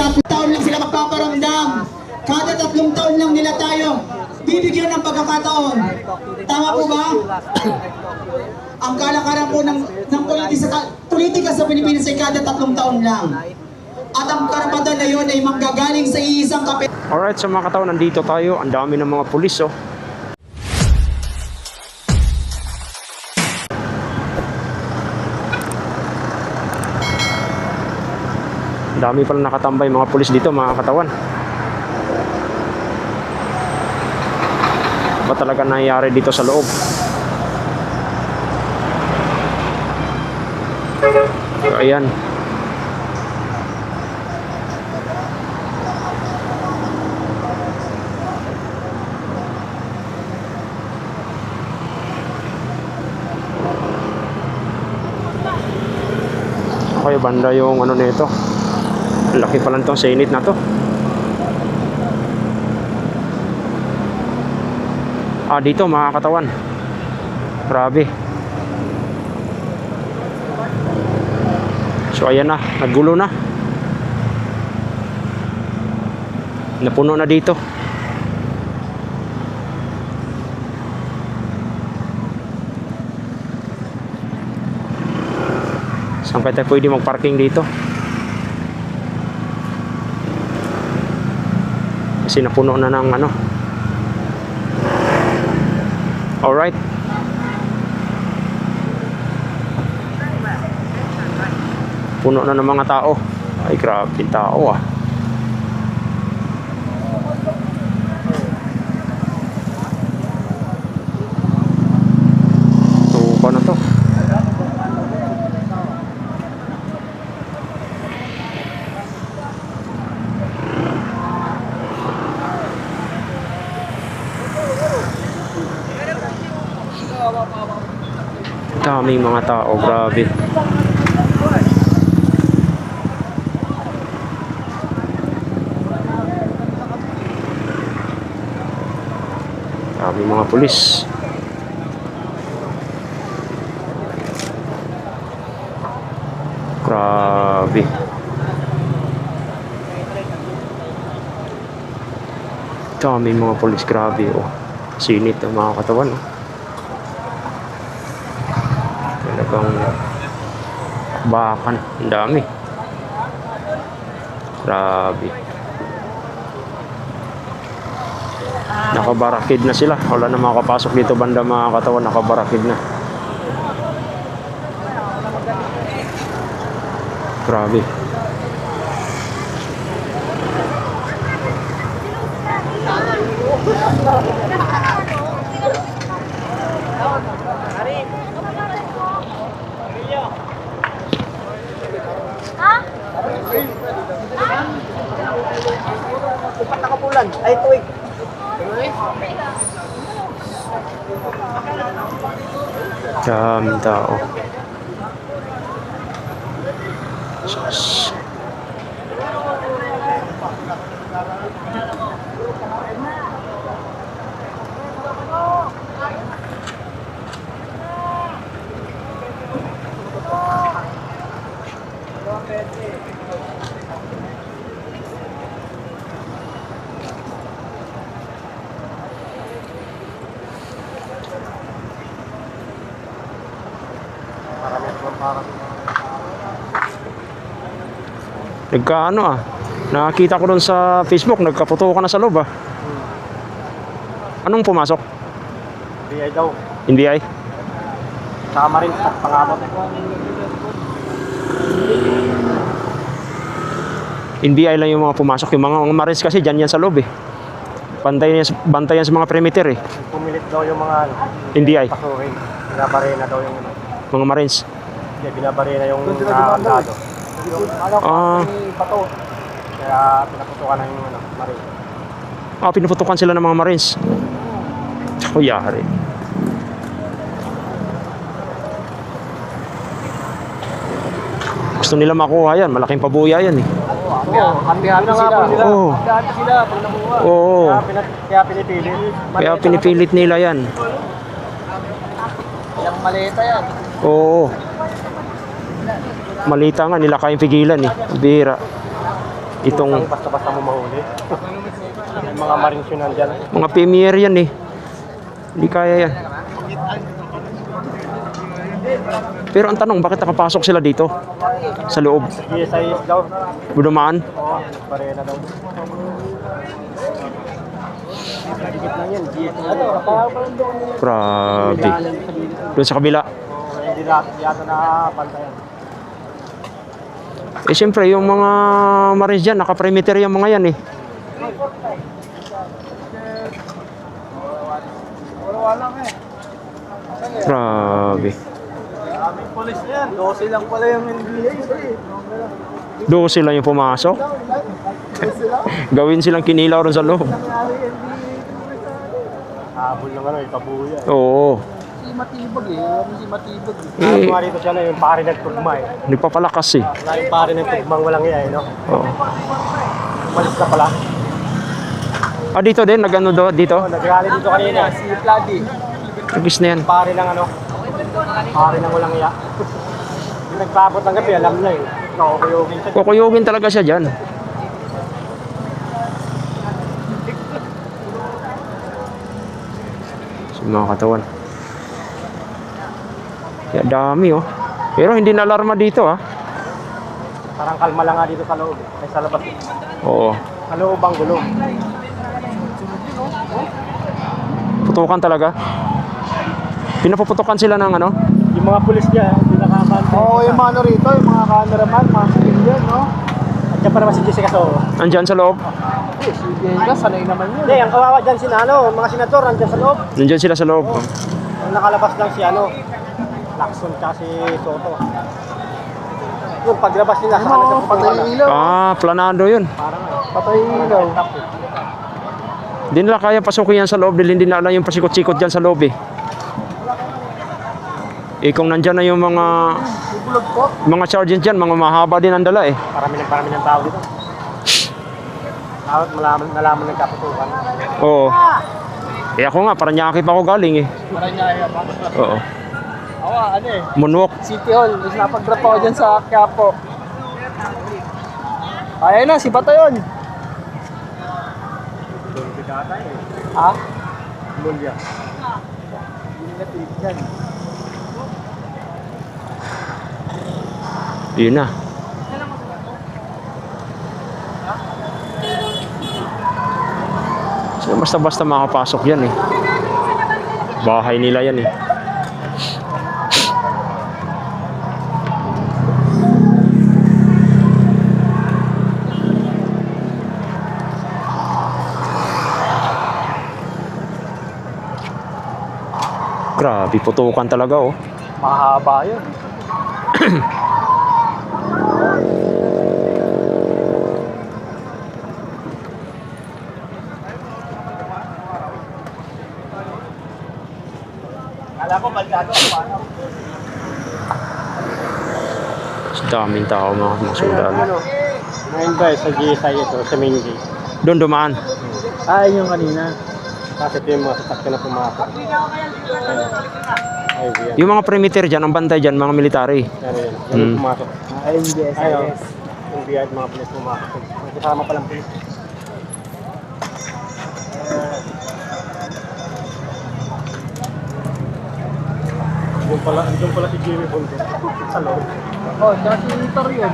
tatlong taon lang sila magpaparamdam. Kada 3 taon lang nila tayo bibigyan ng pagkakataon. Tama po ba? Ang kalakaran po ng politika sa Pilipinas ay kada 3 taon lang. At ang karapatan na yun ay manggagaling sa iisang kape. Alright, sa mga katawan, nandito tayo. Ang dami ng mga pulis, oh. Ang dami pala nakatambay mga pulis dito, mga katawan. Ba talaga nangyayari dito sa loob? So, ayan. Okay, banda yung ano nito. Laki pa lang tong Senate na to. Dito mga katawan. Grabe. So ayan na, naggulo na. Napuno na dito. Saan kaya tayo pwede mag-parking dito? Kasi napuno na ng ano. Alright. Puno na ng mga tao. Ay, grabe yung tao, ah. Tuko na to. Daming mga tao, grabe. Daming mga pulis. Grabe. Daming mga pulis, grabe, oh. Sinit ang mga katawan, oh. Talagang bakan, ang dami. Grabe. Nakabarakid na sila. Wala na makakapasok dito banda mga katawan. Nakabarakid na. Grabe. Upat na kapulan. Ay, tuwig. Daming tao. Sus. Nagkaano, ah. Nakakita ko doon sa Facebook, nagkaputo ka na sa loob, ah. Anong pumasok? NBI daw. NBI? Sama rin sa pangamot. NBI lang yung mga pumasok. Yung mga Marines kasi dyan yan sa loob, eh. Bantayan sa mga perimeter, eh. Pumilit daw yung mga NBI? pasuhin. Binabarena daw yung Mga Marines? Hindi, binabarena yung nakakagado. Pato. Kaya pinaputukan na yung Marine. Pinuputukan sila ng mga Marines. Oh, yari. Gusto nila makuha yan. Malaking pabuya yan, eh. Happy sila. Oo. Happy sila pag nakuha. Oo. Kaya pinipilit. Kaya pinipilit nila yan. Ilang maleta yan. Oo. Malita nga, nila kayang pigilan, eh. Bira. Itong Basta-basta mo mahuli. May mga marines yun nandyan. mga premier yan eh. Hindi kaya yan. Pero ang tanong, bakit nakapasok sila dito? Sa loob? GSIS daw. Budumaan? Oo, pareha na daw. Dikit lang yan, GSIS. Grabe. Doon sa kabila. Hindi lahat yata nakapantayan. Eh siyempre, yung mga marines dyan, naka-perimeter yung mga yan eh. Grabe. Daming polis na yan, 12 lang pala yung NBA. 12 lang yung pumasok. Gawin silang kinilaw ron sa loob. Habol ng itabuya. Oo. Si Matibag eh. Mga rito siya na yung pare ng tugma eh. Nagpapalakas eh. Wala yung pare ng tugmang walang iya eh, no? Oo. Malis na pala. Ah, dito din? Nag-ano dito? Nag-rally dito kanina. Si Vladi. Nagis na yan. Pare ng ano? Pare ng walang iya. Yung nagpabot ng gabi, alam na eh. Nakakuyogin siya. Kukuyugin talaga siya dyan. So, mga katawan. Kaya dami oh. Pero hindi na alarma dito ah. Parang kalma lang nga dito sa loob. Ay sa labas. Oo. Sa loob ang gulo. Putukan talaga. Pinapuputukan sila ng ano? Yung mga pulis niya, hindi nakakanta. Oo, yung mga ano rito, yung mga cameraman, mga civilian, no? At yan pa naman si Jessica Soho. Andyan sa loob? Si Jessica, sanay naman yun. Hindi, ang kawawa dyan si ano, mga senador, andyan sa loob. Nandyan sila sa loob. Ang nakalabas lang si ano, Lacson tsaka si Soto. Yung paglabas nila, sa kanila sa patay ilaw. Ah, planado yun. Parang patay ilaw. Hindi nila kaya pasukin yan sa loob dahil hindi na alam yung pasikot-sikot dyan sa loob eh. Eh kung nandyan na yung mga sergeant dyan, mga mahaba din ang dala eh. Parami ng tao dito. Dapat nalaman nagkaputukan. Oo. Eh ako nga, Paranaque pa ako galing eh. Paranaque pa? Oo. Ako, ano eh. Moonwalk. City Hall, is napag-drop ako dyan sa Quiapo. Ayan na, si Bato yun. Ha? Mulya. Hindi na trip dyan. Yun na. So, basta-basta makapasok yan eh. Bahay nila yan eh. Grabe, putukan talaga oh. Mahaba yun. Kala ko balgado ako ano. Sa daming tao mga sundalo. Ngayon ba sa GSI ito, sa main gate? Doon dumaan. Ay, yung kanina. Kasi ito yung mga sasakyan na pumasok. Ay, yan. Yung mga perimeter dyan, ang bantay dyan, mga military. Yan, yan. Yan yung pumasok. Ay, yung GSI. Ay, yung BI at mga pulis pumasok. May kasama palang pulis. Doon pala si Jimmy Bonde. Sa loob. Oh, tsaka si Tor yun.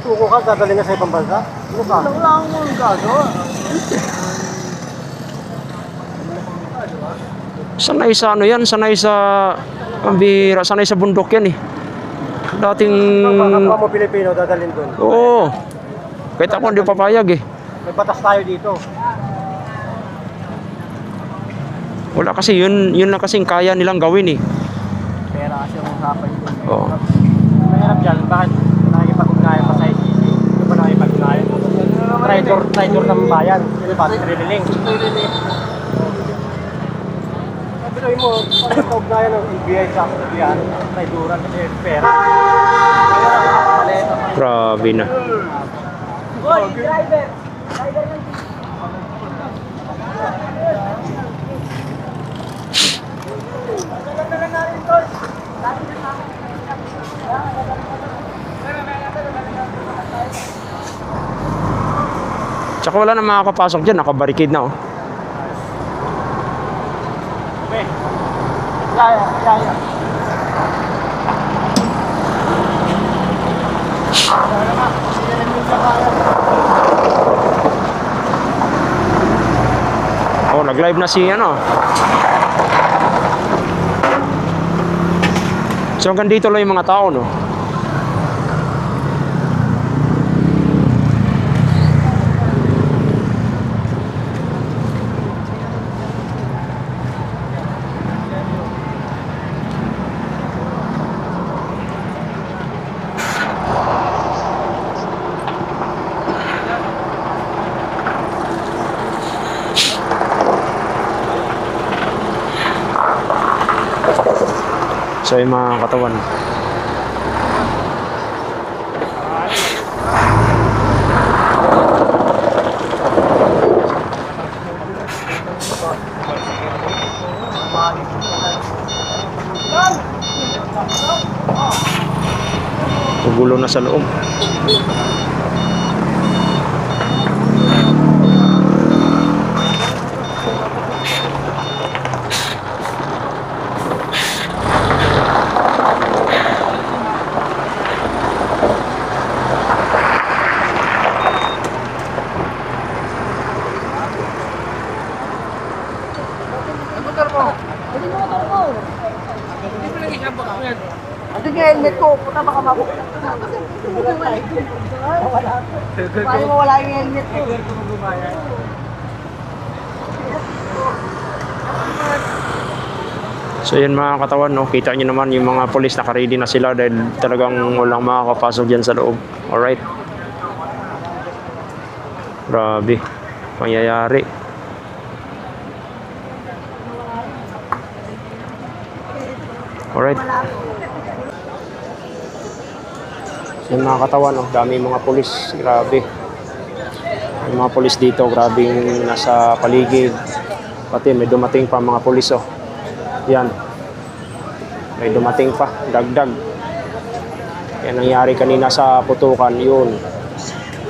Suko ka, dadali na sa ibang bansa? Ano ka? Wala akong gagawa. Sanay sa ano yan, sanay sa pambira, sanay sa bundok yan eh. Dating... Kapwa mo Pilipino, dadalhin doon. Oo. Kahit ako hindi papayag eh. May batas tayo dito. Wala kasi, yun na kasing kaya nilang gawin eh. Pera kasi ang usapan dito. Oo. Mahirap dyan, bakit nakikipag-ugnayan pa sa ICC? Hindi ba nakikipag-ugnayan? Traitor ng bayan. Hindi ba? Trililing. Sabi mo, pag-ugnayan ng NBI sa yan, traitoran kasi pera. Grabe na. Oy, driver! Tsaka wala na makakapasok dyan, nakabarikid na oh. Okay. Yeah. Oh, nag-live na si ano. So hanggang dito lang yung mga tao, no? So yung mga katawan. Gulo na sa loob. Ito yung helmet ko, puta baka mabukta. Paano mawala yung helmet ko? So yan mga katawan, no? Kita nyo naman yung mga polis naka-ready na sila dahil talagang walang makakapasok dyan sa loob. Alright. Grabe. Pangyayari. Alright. So yung mga katawan, no? Dami mga polis. Grabe. Yung mga polis dito, grabing nasa paligid. Pati may dumating pa mga polis, oh. Yan. May dumating pa. Dagdag. Yan nangyari kanina sa putukan. Yun.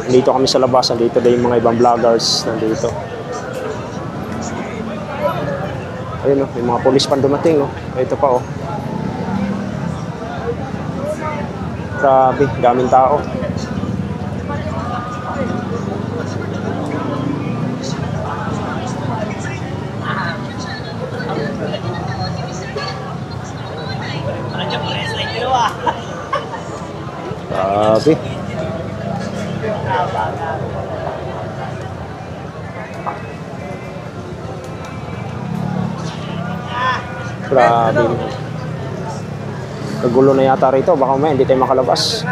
Nandito kami sa labas. Nandito din yung mga ibang vloggers. Nandito. Ayun o. May mga polis pa dumating. Oh. Ito pa o. Oh. Grabe. Daming tao. Grabe. Grabe. Kagulo na yata rito. Baka may hindi tayo makalabas.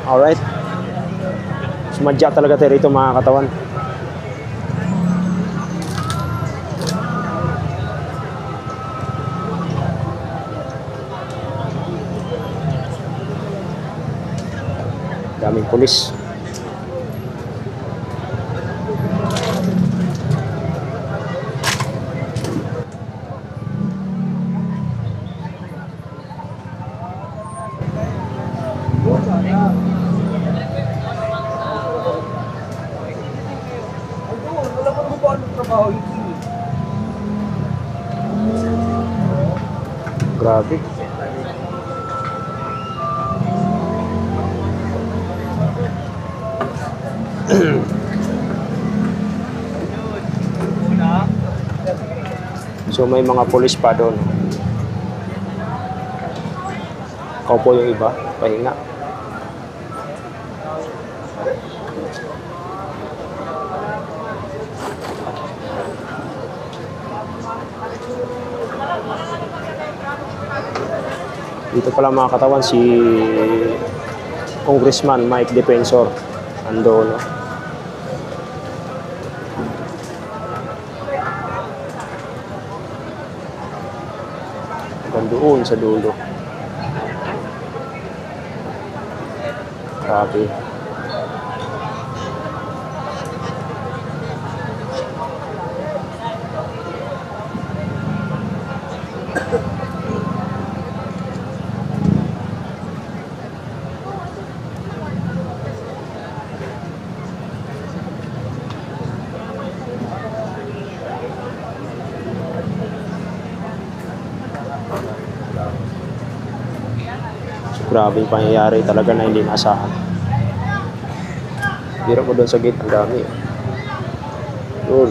Alright. Sumadya talaga tayo rito mga katawan. Daming pulis. Grabe. So may mga pulis pa doon. Kaupo yung iba, pahinga. Dito pala mga katawan si Congressman Mike Defensor ando, no? Hanggang doon sa dulo. Grabe. Grabe yung pangyayari talaga na hindi naasahan. Biro mo doon sa gate, ang dami. Yun.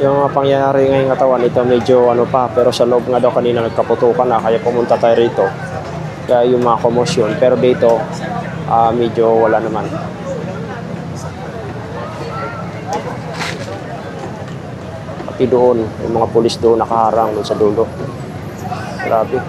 Yung mga pangyayari ngayong katawan, ito medyo ano pa, pero sa loob nga daw kanina nagkaputukan na, kaya pumunta tayo rito. Kaya yung mga komosyon, pero dito medyo wala naman. Pati doon, yung mga pulis doon nakaharang doon sa dulo. Grabe.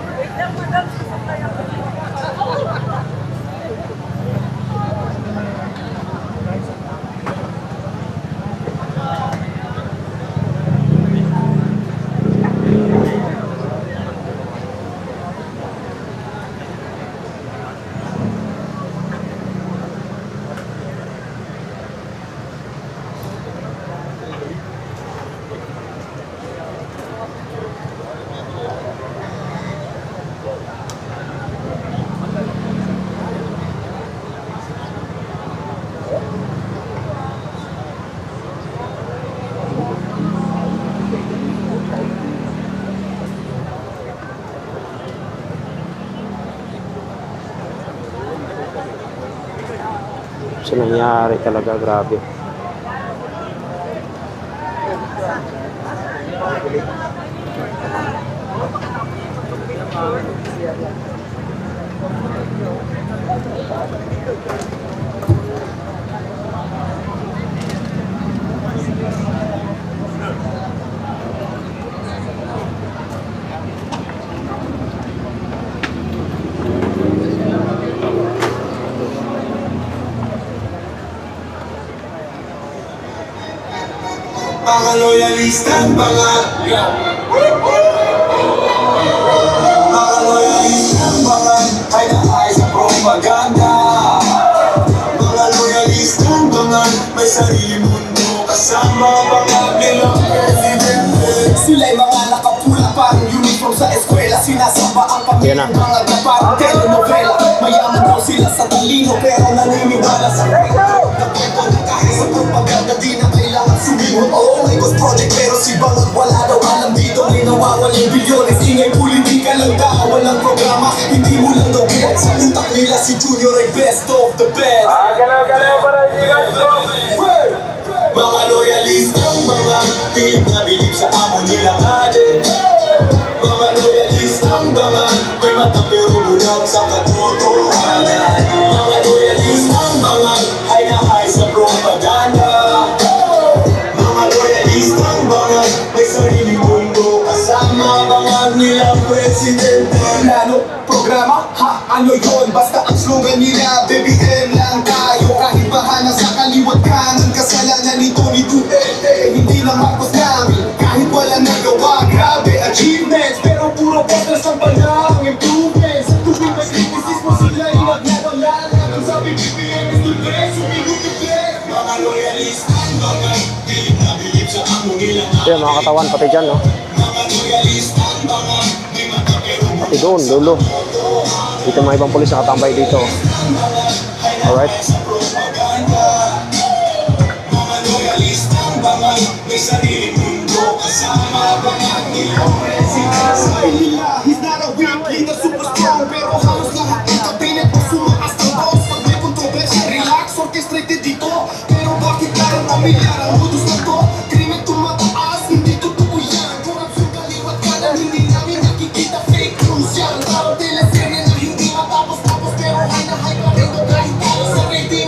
So nangyari talaga, grabe. Mga loyalista, mga loyalista, mga ay nahay sa propaganda. Mga loyalista, mga may sarili mundo kasama mga bilang presidente. Sila'y mga nakapula parang uniform sa eskwela. Sinasamba ang pamilya, mga dapat telenovela. Mayaman daw sila sa talino pero naniniwala sa nakwento na kahit sa propaganda di na kailangan sumihon. Oo, may ghost project pero si Bangon wala daw alam dito. May nawawalang bilyones, ingay politika lang daw. Walang programa, hindi mo lang daw get. Sa utak nila si Junior ay best of the best. Galaw para ikan ko. Mga loyalistang mga di na bilib sa amo nila natin. Mga loyalistang mga may mata pero bulag sa katotohanan. Mga loyalistang mga ay nahay sa propaganda. Mga loyalistang mga may sariling mundo kasama mga nilang presidente. Plano, programa, ha, ano yun? Basta ang slogan nila, BBM lang tayo. Kahit bahana sa kaliwat kanan, kasalanan nito ni Duterte. Hindi na Marcos namin, kahit wala nagawa. Grabe achievements, pero puro posters ang palang improvements. Sa tubig may kritisismo sila inagnawala. Ang sabi BBM is the best, sumigot the best. Mga loyalistang mga bilib na bilib sa amo nilang Yan, mga katawan, pati dyan, no? mga loyalistang mga di mata pero Pati doon, dulo. Dito mga ibang pulis nakatambay dito. Alright. mga loyalistang mga may sariling mundo kasama mga nilang president. Sabi nila, he's not a weak leader, super strong. Pero halos lahat ng kabinet mo sumakas ng boss. Pag may kontrobersya, relax, orchestrated dito. Pero bakit parang pamilyar ang modus na to? Krimen tumataas, hindi totoo yan. Korupsyon kaliwat kanan, hindi namin nakikita fake news yan. Parang teleserye na hindi matapos-tapos pero ay nahay pa rin kahit para sa rating.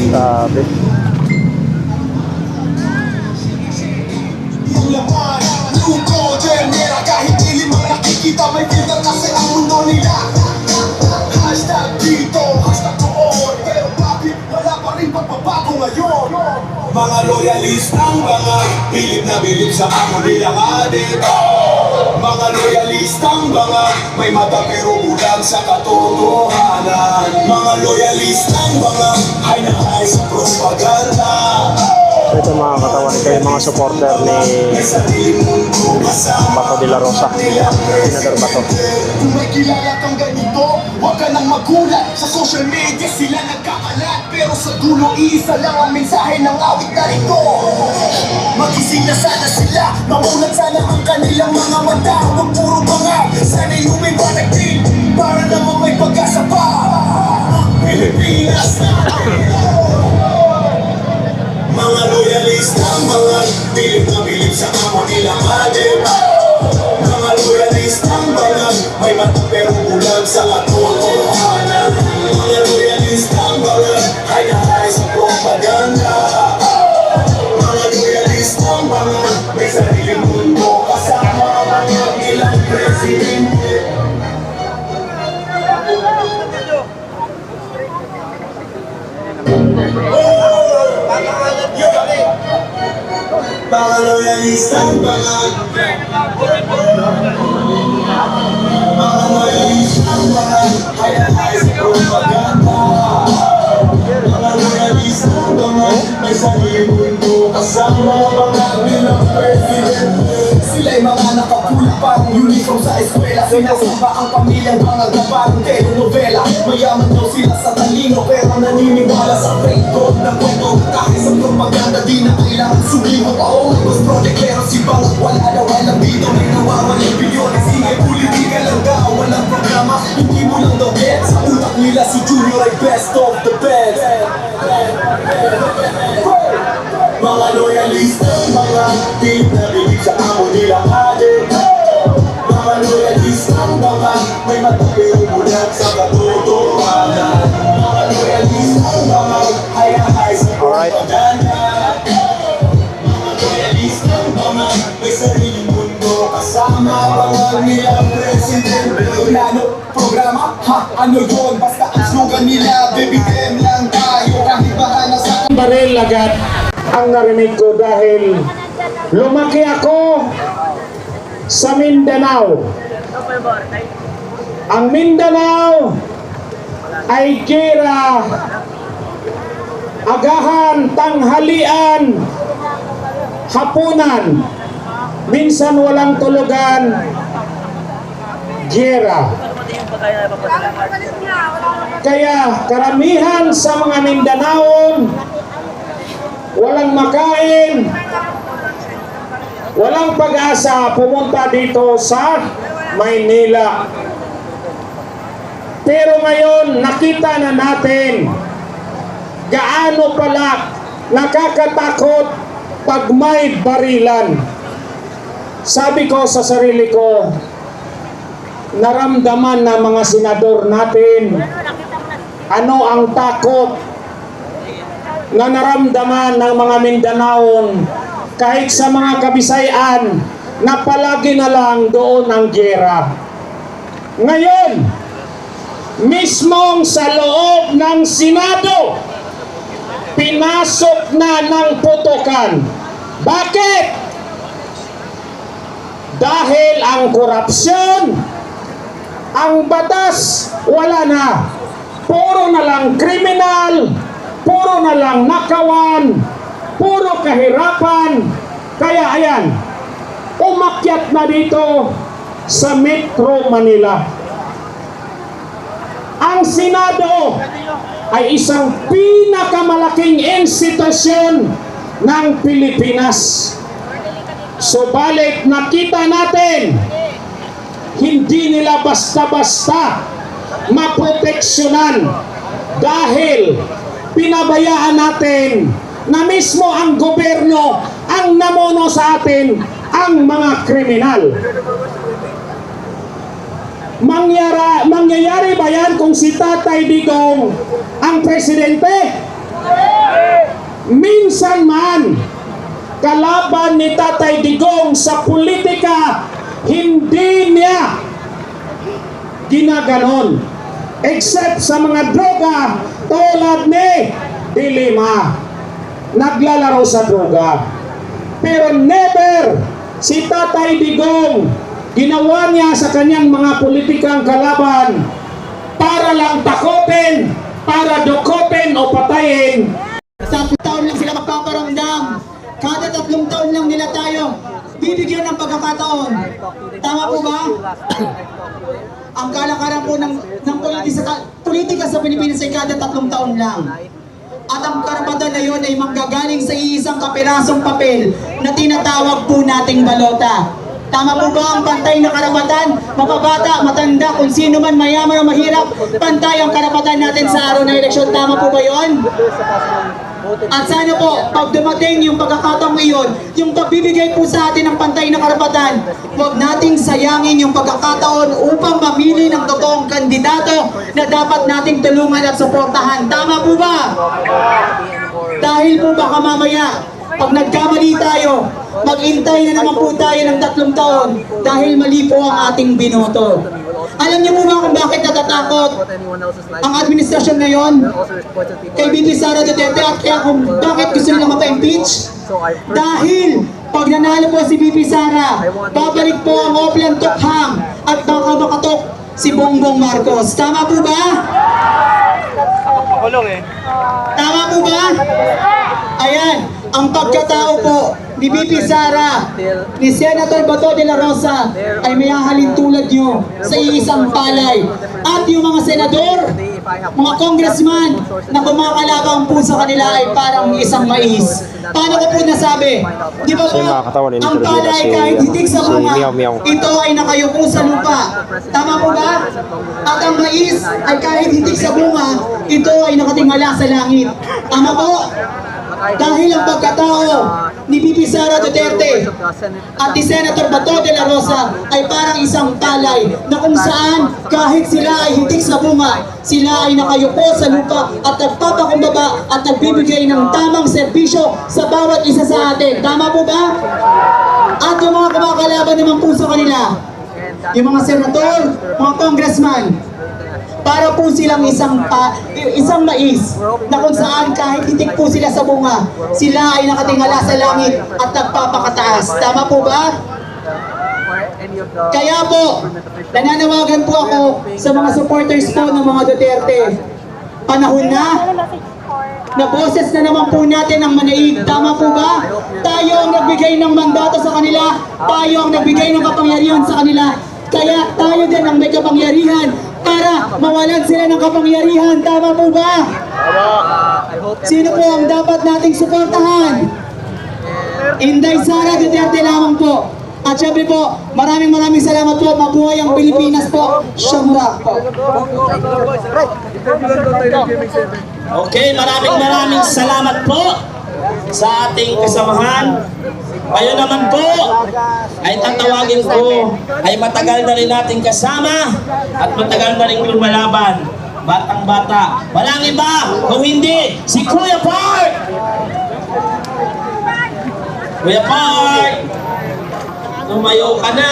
Grabe. Yung laman, lungkod, mera kahit di limang nakikita may filter kasi ang mundo nila. Hashtag dito, hashtag doon, pero bakit wala pa rin pagbabago ngayon? Mga loyalistang mga bilib na bilib sa amo nilang adik. Mga loyalistang mga may mata pero bulag sa katotohanan. Mga loyalistang mga hay na hay sa propaganda. Ito mga katawan, ito yung mga supporter ni Bato de la Rosa. Senador Bato. Kung may kilala kang ganito, huwag ka nang magulat. Sa social media sila nagkakalat, pero sa dulo isa lang ang mensahe ng awit na rito. Magising na sana sila, mamulat sana ang kanilang mga mata. Huwag puro banga, sana'y lumiwanag din, para naman may pag-asa pa. Pilipinas na mga loyalista, mga bilib na bilib sa amo nilang adik. Mga loyalista, mga may mata pero bulag sa katotohanan. Mga loyalista, mga hay na hay sa propaganda. Mga loyalista, mga may sariling mundo kasama mga ilang presidente. Mga loyalista, mga loyalista, mga hay na hay sa propaganda. Mga loyalista, mga may sariling mundo kasama mga ilang presidente. Sila'y mga nakapula parang uniform sa eskwela. Sinasamba ang pamilyang mga parang telenovela. Mayaman daw sila sa talino pero naniniwala sa fake gold na kwento. Kahit sa propaganda di na kailangan sulimot. Oo, nagos project pero si Bangat wala daw alam dito. May nawawalang bilyones, ingay politika lang daw. Walang programa, hindi mo lang daw get. Sa utak nila si Junior ay best of the best. Mga loyalista, mga bilib na bilib sa amo nilang adik. Mga loyalista, mga may mata pero bulag sa katotohanan. Mga loyalista, mga hay na hay sa propaganda. Mga loyalista, mga may sariling mundo kasama mga nilang presidente. Plano, programa, ha, ano yun? Basta ang slogan nila, BBM lang tayo kahit bahala sa Baril agad ang narinig ko dahil lumaki ako sa Mindanao. Ang Mindanao ay kira, agahan, tanghalian, hapunan, minsan walang tulugan, gera. Kaya karamihan sa mga Mindanaon walang makain, walang pag-asa pumunta dito sa Maynila. Pero ngayon nakita na natin gaano pala nakakatakot pag may barilan. Sabi ko sa sarili ko, naramdaman ng mga senador natin ano ang takot na naramdaman ng mga Mindanaon kahit sa mga Kabisayan na palagi na lang doon ang gera. Ngayon, mismong sa loob ng Senado, pinasok na ng putukan. Bakit? Dahil ang korupsyon, ang batas, wala na. Puro na lang kriminal, puro na lang nakawan, puro kahirapan. Kaya ayan, umakyat na dito sa Metro Manila. Ang Senado ay isang pinakamalaking institusyon ng Pilipinas. Subalit nakita natin, hindi nila basta-basta maproteksyonan dahil pinabayaan natin na mismo ang gobyerno ang namuno sa atin ang mga kriminal. Mangyayari ba yan kung si Tatay Digong ang presidente? Minsan man, kalaban ni Tatay Digong sa politika, hindi niya ginaganon. Except sa mga droga tulad ni Dilima. Naglalaro sa droga. Pero never si Tatay Digong ginawa niya sa kanyang mga politikang kalaban para lang takutin, para dukutin o patayin. Sa taon lang sila magpaparamdam. Kada 3 taon lang nila tayo bibigyan ng pagkakataon. Tama po ba? Ang kalakaran po ng politika sa Pilipinas ay kada 3 taon lang. At ang karapatan na yun ay manggagaling sa iisang kapirasong papel na tinatawag po nating balota. Tama po ba ang pantay na karapatan? Mapabata, matanda, kung sino man mayaman o mahirap, pantay ang karapatan natin sa araw ng eleksyon. Tama po ba yun? At sana po, pag dumating yung pagkakataong iyon, yung pagbibigay po sa atin ng pantay na karapatan, huwag nating sayangin yung pagkakataon upang mamili ng totoong kandidato na dapat nating tulungan at suportahan. Tama po ba? Dahil po baka mamaya, pag nagkamali tayo, maghintay na naman po tayo ng 3 taon dahil mali po ang ating binoto. Alam niyo po ba kung bakit natatakot ang administrasyon ngayon kay BP Sara Duterte at kaya kung bakit gusto nila mapa-impeach? Dahil pag nanalo po si BP Sara, babalik po ang Oplan Tukhang at baka makatok si Bongbong Marcos. Tama po ba? Tama po ba? Ayan, ang pagkatao po ni BP Sara, ni Senator Bato de la Rosa ay may hahalin tulad nyo sa iisang palay. At yung mga senador, mga congressman na kumakalabang po sa kanila ay parang isang mais. Paano ko po nasabi? Di ba po, ang palay kahit hitik sa bunga, ito ay nakayuko sa lupa. Tama po ba? At ang mais ay kahit hitik sa bunga, ito ay nakatingala sa langit. Tama po? Dahil ang pagkatao ni BP Sara Duterte at ni Senator Bato de la Rosa ay parang isang palay na kung saan kahit sila ay hitik sa bunga, sila ay nakayupo sa lupa at nagpapakumbaba at nagbibigay ng tamang serbisyo sa bawat isa sa atin. Tama po ba? At yung mga kumakalaban naman po sa kanila, yung mga senator, mga congressman, para po silang isang mais na kung saan kahit hitik po sila sa bunga, sila ay nakatingala sa langit at nagpapakataas. Tama po ba? Kaya po, nananawagan po ako sa mga supporters po ng mga Duterte. Panahon na boses na naman po natin ang manaig. Tama po ba? Tayo ang nagbigay ng mandato sa kanila, tayo ang nagbigay ng kapangyarihan sa kanila. Kaya tayo din ang may kapangyarihan para mawalan sila ng kapangyarihan. Tama po ba? Sino po ang dapat nating suportahan? Inday Sara Duterte lamang po. At syempre po, maraming salamat po. Mabuhay ang Pilipinas po. Siyamura po. Okay, maraming salamat po sa ating kasamahan. Kayo naman po ay tatawagin ko ay matagal na rin natin kasama at matagal na rin lumalaban. Batang bata. Walang iba kung hindi si Kuya Park! Kuya Park! Tumayo ka na!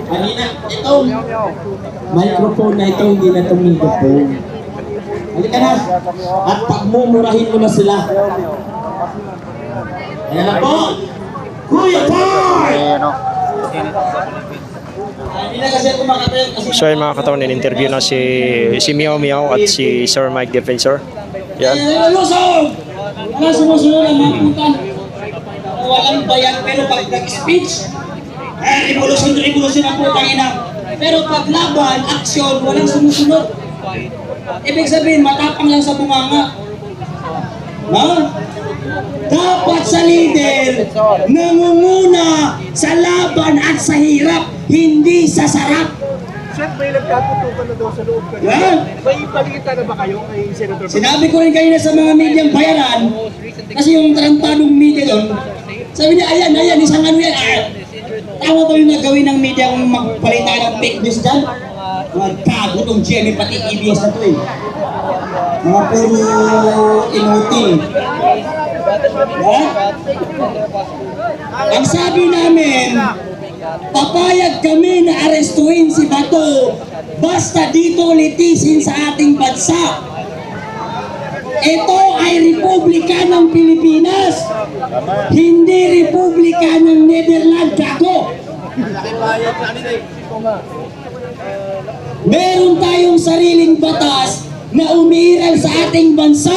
Kanina, itong microphone na ito hindi na tumigil po. Halika na at pagmumurahin mo na sila. Ayan na po, Kuya Park! Hindi na kasi kumakatin kasi... So yung mga katawan, in-interview na si Meow Meow at si Sir Mike Defensor. Yan. Lusog! Wala sumusunod ang mga putan. Walang bayan pero pag nag-speech, revolution ang putang ina. Pero pag laban, aksyon, walang sumusunod. Ibig sabihin, matapang lang sa bunganga. No? Dapat sa leader, nangunguna sa laban at sa hirap, hindi sa sarap. Sir, may nagkatutukan na daw sa loob kanina. Yan. May paligita na ba kayo kay Senator? Sinabi ko rin kayo na sa mga medyang bayaran, kasi yung tarantadong media doon, sabi niya, ayan, isang ano yan. Tama ba yung nagawin ng media kung magpalita ng fake news dyan? Mga gago tong GMA pati EBS na to eh. Mga puro inuti. Ha? Ang sabi namin, papayag kami na arestuhin si Bato basta dito litisin sa ating bansa. Ito ay Republika ng Pilipinas, hindi Republika ng Netherlands, gago. Meron tayong sariling batas na umiiral sa ating bansa.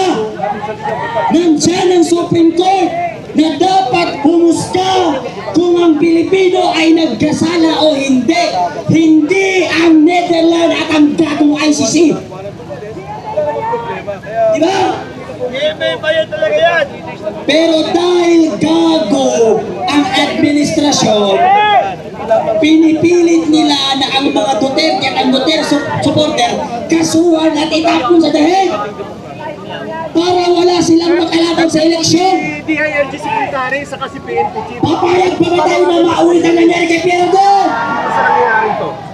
Nandiyan ang Supreme Court na dapat humusga kung ang Pilipino ay nagkasala o hindi. Hindi ang Netherlands at ang gagong ICC. Diba? Pero dahil gago ang administrasyon, pinipilit nila na ang mga Duterte at ang Duterte supporter kasuhan at itapon sa dahig para wala silang makalaban sa eleksyon. DILG Secretary sa kasi PNP Chief. Papayag ba tayo na maulit ang nangyari kay Pierdo?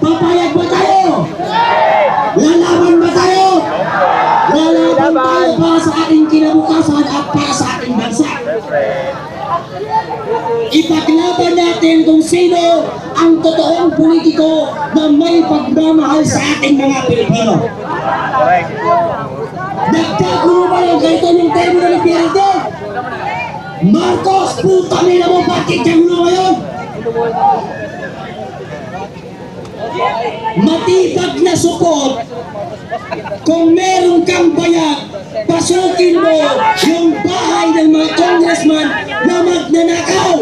Papayag ba tayo? Lalaban ba tayo? Lalaban tayo para sa ating kinabukasan at para sa ating bansa. Ipaglaban natin kung sino ang totoong politiko na may pagmamahal sa ating mga Pilipino. Nagkagulo ba yung ganito ng termino ng Pierdo? Marcos, puta nila mo, bakit kagulo ngayon? Matibag na support. Kung meron kang bayag, pasukin mo yung bahay ng mga congressman na magnanakaw.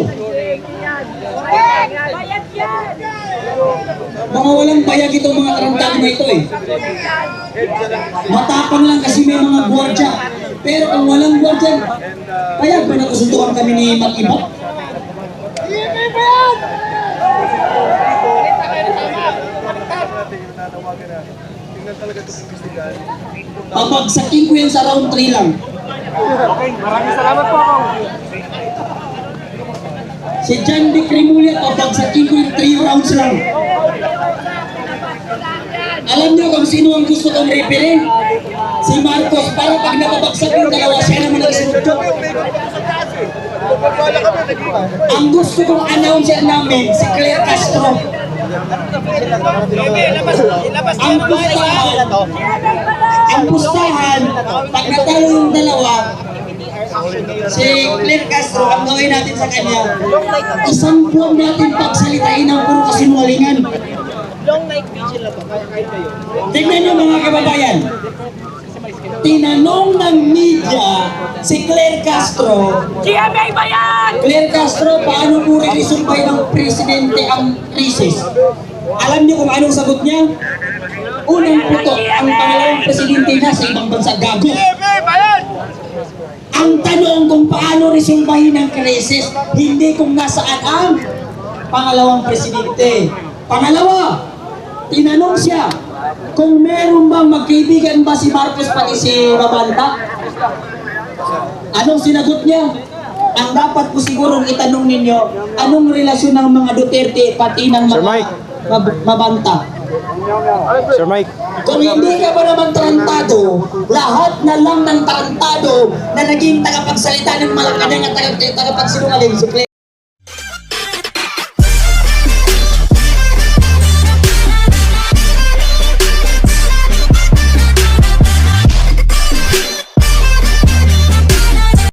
Mga walang bayag itong mga tarantado na ito eh. Matapang lang kasi may mga gwardya. Pero kung walang gwardya, bayag ba nagkasuntukan kami ni Mag-ibak? Papagsakin ko yan sa round 3 lang. Okay, maraming salamat po ako. Si John D. Cremulya, papagsakin ko yung 3 rounds lang. Alam niyo kung sino ang gusto kong referee? Si Marcos, para pag napabagsak yung dalawa, siya naman nagsunod. Ang gusto kong announcer namin, si Claire Castro. Ang pustahan, pag natalo yung dalawa, si Claire Castro, ang gawin natin sa kanya, isang buwan natin pagsalitain ang puro kasinungalingan. Tingnan nyo mga kababayan, tinanong ng media si Claire Castro, GMA ba yan? Claire Castro, paano po resumpay ng presidente ang krisis? Alam niyo kung anong sagot niya? Unang puto, ang pangalawang presidente na sa ibang bansa, gago. Ang tanong kung paano resumpahin ang krisis, hindi kung nasaan ang pangalawang presidente. Pangalawa, tinanong siya, kung meron bang magkaibigan ba si Marcos pati si Mabanta? Anong sinagot niya? Ang dapat po siguro itanong ninyo, anong relasyon ng mga Duterte pati ng Sir mga Mike. Mabanta? Sir Mike. Kung hindi ka ba naman tarantado, lahat na lang ng tarantado na naging tagapagsalita ng Malacanang at tagapagsinungaling, si Claire